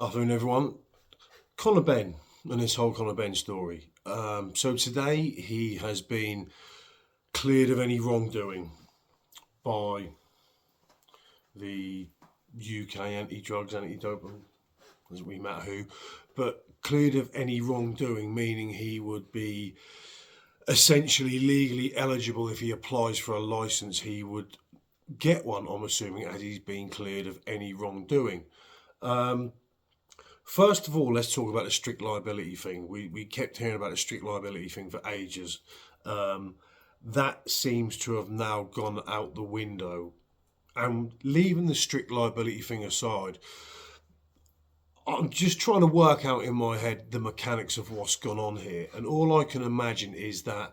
Afternoon, everyone. Conor Benn and this whole Conor Benn story. So today he has been cleared of any wrongdoing by the UK anti-drugs, anti-doping, doesn't really matter who, but cleared of any wrongdoing, meaning he would be essentially legally eligible if he applies for a license. He would get one, I'm assuming, as he's been cleared of any wrongdoing. First of all, let's talk about the strict liability thing. We kept hearing about the strict liability thing for ages. That seems to have now gone out the window. And leaving the strict liability thing aside, I'm just trying to work out in my head the mechanics of what's gone on here. And all I can imagine is that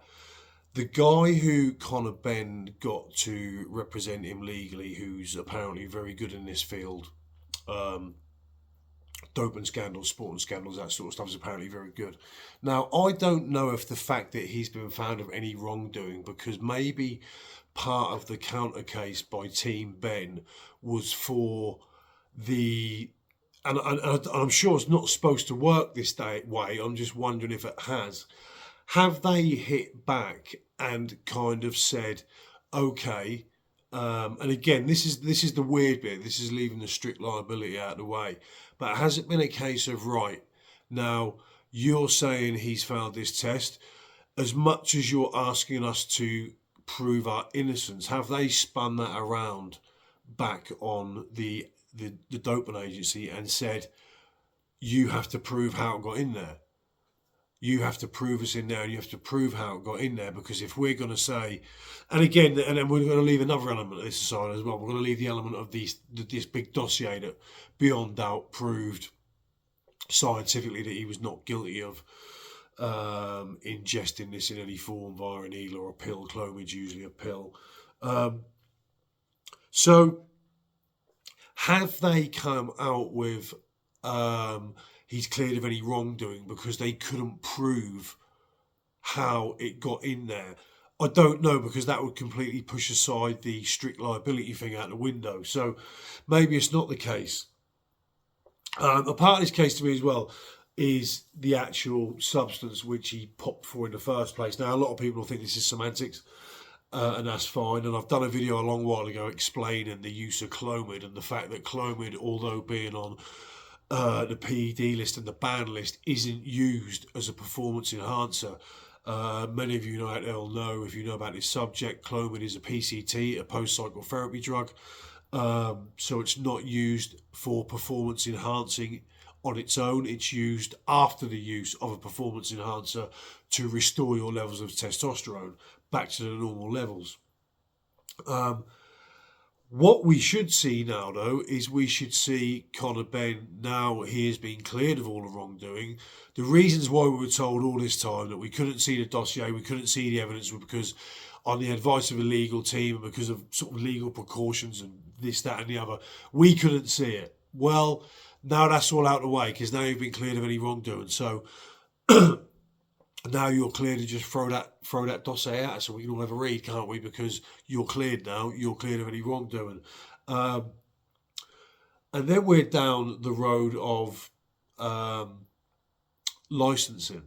the guy who Conor Benn got to represent him legally, who's apparently very good in this field, doping scandals, sporting scandals, that sort of stuff is apparently very good. Now, I don't know if the fact that he's been found of any wrongdoing, because maybe part of the counter case by Team Ben was for the, and I'm sure it's not supposed to work this way. I'm just wondering if it has. Have they hit back and kind of said, okay? And again, this is the weird bit. This is leaving the strict liability out of the way. But has it been a case of, right, now you're saying he's failed this test, as much as you're asking us to prove our innocence, have they spun that around back on the doping agency and said, you have to prove how it got in there? You have to prove us in there, and you have to prove how it got in there, because if we're going to say, and again, and then we're going to leave another element of this aside as well, we're going to leave the element of this big dossier that beyond doubt proved scientifically that he was not guilty of ingesting this in any form via a needle or a pill. Clomid's usually a pill. So have they come out with he's cleared of any wrongdoing because they couldn't prove how it got in there? I don't know, because that would completely push aside the strict liability thing out the window. So maybe it's not the case. A part of this case to me as well is the actual substance which he popped for in the first place. Now, a lot of people think this is semantics, and that's fine. And I've done a video a long while ago explaining the use of Clomid and the fact that Clomid, although being on the PED list and the ban list, isn't used as a performance enhancer. Many of you out there will know, if you know about this subject, Clomid is a PCT, a post-psychotherapy drug. So it's not used for performance enhancing on its own. It's used after the use of a performance enhancer to restore your levels of testosterone back to the normal levels. What we should see now, though, is we should see Conor Benn, now he has been cleared of all the wrongdoing. The reasons why we were told all this time that we couldn't see the dossier, we couldn't see the evidence, were because on the advice of a legal team and because of sort of legal precautions and this, that and the other, we couldn't see it. Well, now that's all out of the way, because now you've been cleared of any wrongdoing. So now you're clear to just throw that dossier out so we can all have a read, can't we? Because you're cleared now. You're cleared of any wrongdoing. And then we're down the road of licensing.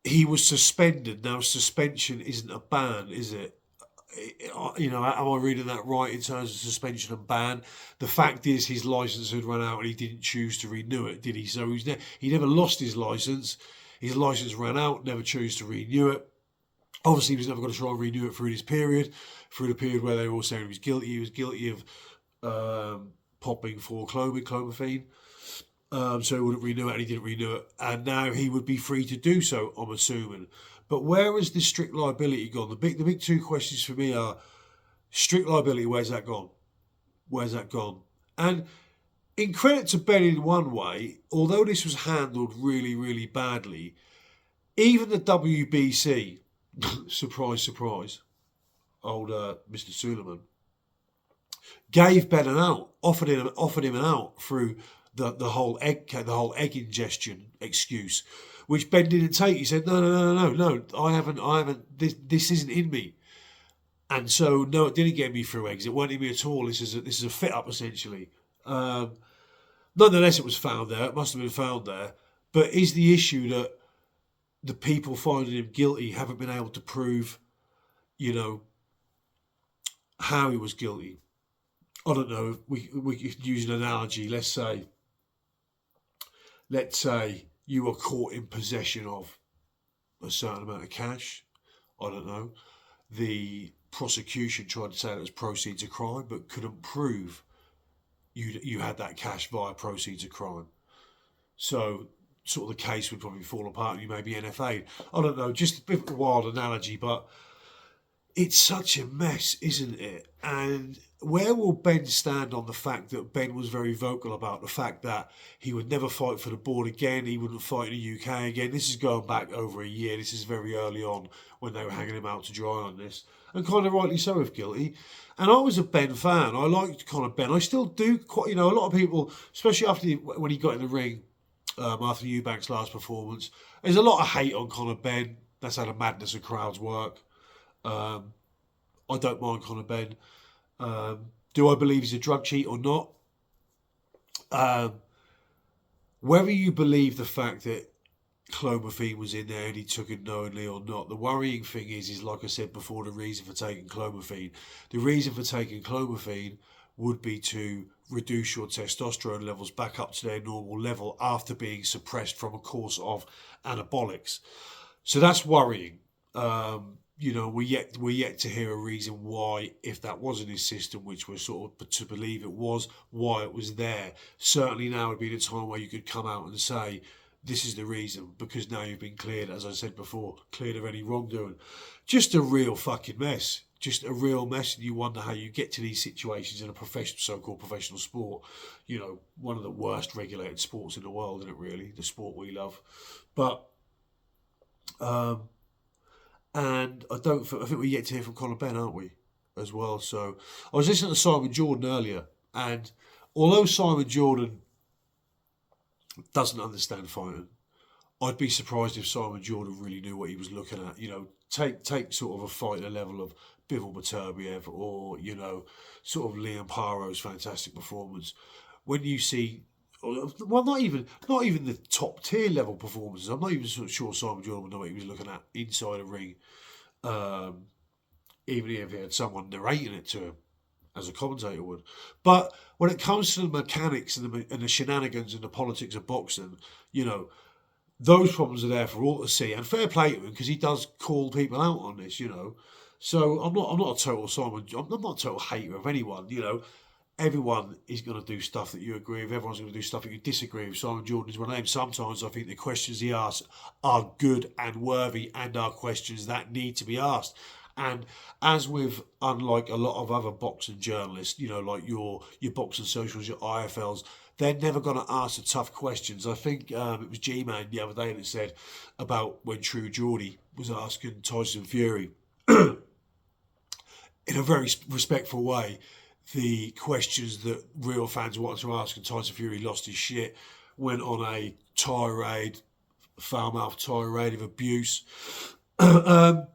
He was suspended. Now, suspension isn't a ban, is it? Am I reading that right in terms of suspension and ban? The fact is, his license had run out and he didn't choose to renew it, did he? So he never lost his license. His license ran out, never chose to renew it. Obviously, he was never going to try and renew it through the period where they were all saying he was guilty. He was guilty of popping for clomiphene. So he wouldn't renew it, and he didn't renew it. And now he would be free to do so, I'm assuming. But where has this strict liability gone? The big two questions for me are, strict liability, where's that gone? Where's that gone? And in credit to Ben in one way, although this was handled really, really badly, even the WBC, surprise, surprise, old Mr. Suleiman, gave Ben an out, offered him an out through the whole egg ingestion excuse, which Ben didn't take. He said, no, I haven't, this isn't in me. And so, no, it didn't get me through eggs. It wasn't in me at all. This is a fit up, essentially. Um, Nonetheless, it was found there. It must have been found there. But is the issue that the people finding him guilty haven't been able to prove, you know, how he was guilty? I don't know. We could use an analogy. Let's say you were caught in possession of a certain amount of cash. I don't know. The prosecution tried to say it was proceeds of crime, but couldn't prove you had that cash via proceeds of crime. So sort of the case would probably fall apart and you may be NFA'd. I don't know, just a bit of a wild analogy, but it's such a mess, isn't it? And where will Ben stand on the fact that Ben was very vocal about the fact that he would never fight for the board again, he wouldn't fight in the UK again? This is going back over a year. This is very early on when they were hanging him out to dry on this. And kind of rightly so if guilty. And I was a Ben fan. I liked Conor Benn. I still do quite, a lot of people, especially when he got in the ring, after Eubank's last performance, there's a lot of hate on Conor Benn. That's how the madness of crowds work. I don't mind Conor Benn. Do I believe he's a drug cheat or not? Whether you believe the fact that clomiphene was in there and he took it knowingly or not, the worrying thing is like I said before, the reason for taking clomiphene. The reason for taking clomiphene would be to reduce your testosterone levels back up to their normal level after being suppressed from a course of anabolics. So that's worrying. We're yet to hear a reason why, if that was in his system, which we're sort of to believe it was, why it was there. Certainly now would be the time where you could come out and say, this is the reason, because now you've been cleared, as I said before, cleared of any wrongdoing. Just a real fucking mess. Just a real mess, and you wonder how you get to these situations in a so-called professional sport. One of the worst regulated sports in the world, isn't it, really? The sport we love. But and I think we're yet to hear from Conor Benn, aren't we, as well? So I was listening to Simon Jordan earlier, and although Simon Jordan doesn't understand fighting, I'd be surprised if Simon Jordan really knew what he was looking at. Take sort of a fight at the level of Bivol Beterbiev or, sort of Liam Paro's fantastic performance. When you see, well, not even the top tier level performances. I'm not even sure Simon Jordan would know what he was looking at inside a ring, even if he had someone narrating it to him, as a commentator would. But when it comes to the mechanics and the shenanigans and the politics of boxing, those problems are there for all to see. And fair play to him, because he does call people out on this, So I'm not a total I'm not a total hater of anyone, Everyone is going to do stuff that you agree with. Everyone's going to do stuff that you disagree with. Simon Jordan is one of them. Sometimes I think the questions he asks are good and worthy and are questions that need to be asked. And as with, unlike a lot of other boxing journalists, like your boxing socials, your IFLs, they're never going to ask the tough questions. I think it was G-Man the other day that said about when True Geordie was asking Tyson Fury, in a very respectful way, the questions that real fans wanted to ask, and Tyson Fury lost his shit, went on a tirade, foul-mouthed tirade of abuse. But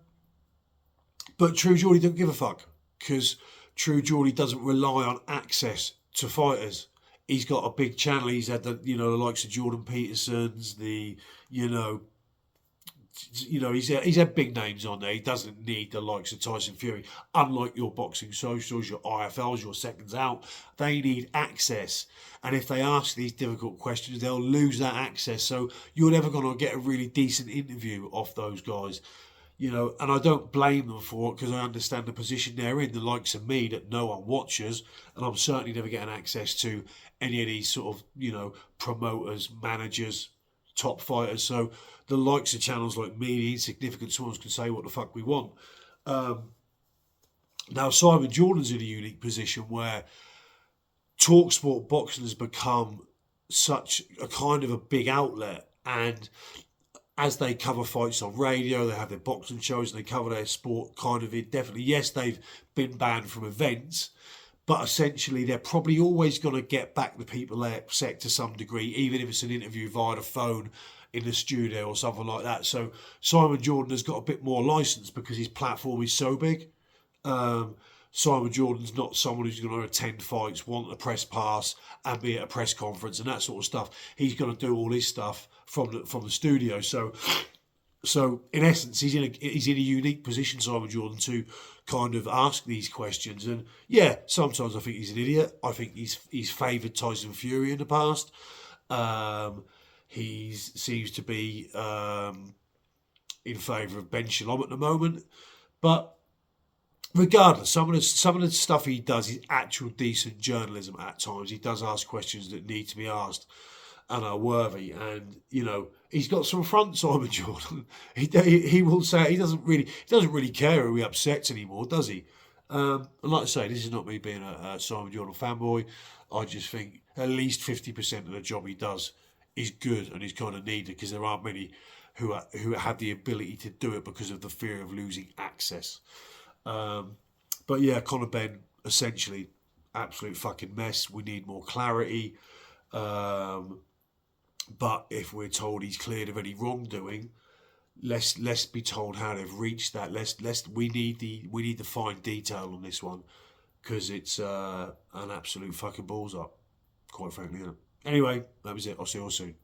True Geordie don't give a fuck, because True Geordie doesn't rely on access to fighters. He's got a big channel. He's had the likes of Jordan Peterson's, he's had big names on there. He doesn't need the likes of Tyson Fury. Unlike your boxing socials, your IFLs, your seconds out, they need access. And if they ask these difficult questions, they'll lose that access. So you're never going to get a really decent interview off those guys. And I don't blame them for it, because I understand the position they're in, the likes of me that no one watches, and I'm certainly never getting access to any of these sort of, promoters, managers, top fighters. So the likes of channels like me, the insignificant ones, can say what the fuck we want. Now Simon Jordan's in a unique position where TalkSport boxing has become such a kind of a big outlet, and as they cover fights on radio, they have their boxing shows, and they cover their sport kind of indefinitely. Yes, they've been banned from events, but essentially they're probably always going to get back the people they're upset to some degree, even if it's an interview via the phone in the studio or something like that. So Simon Jordan has got a bit more license because his platform is so big. Simon Jordan's not someone who's going to attend fights, want a press pass, and be at a press conference and that sort of stuff. He's going to do all his stuff from the studio. So in essence, he's in a unique position, Simon Jordan, to kind of ask these questions. And yeah, sometimes I think he's an idiot. I think he's favoured Tyson Fury in the past. He seems to be in favour of Ben Shalom at the moment, but regardless, some of the stuff he does is actual decent journalism at times. He does ask questions that need to be asked and are worthy. And he's got some front, Simon Jordan. He will say he doesn't really care who he upsets anymore, does he? And like I say, this is not me being a Simon Jordan fanboy. I just think at least 50% of the job he does is good and is kind of needed, because there aren't many who have the ability to do it because of the fear of losing access. But yeah, Conor Benn, essentially, absolute fucking mess. We need more clarity. But if we're told he's cleared of any wrongdoing, let's be told how they've reached that. We need the fine detail on this one, because it's an absolute fucking balls up, quite frankly. Anyway, that was it. I'll see you all soon.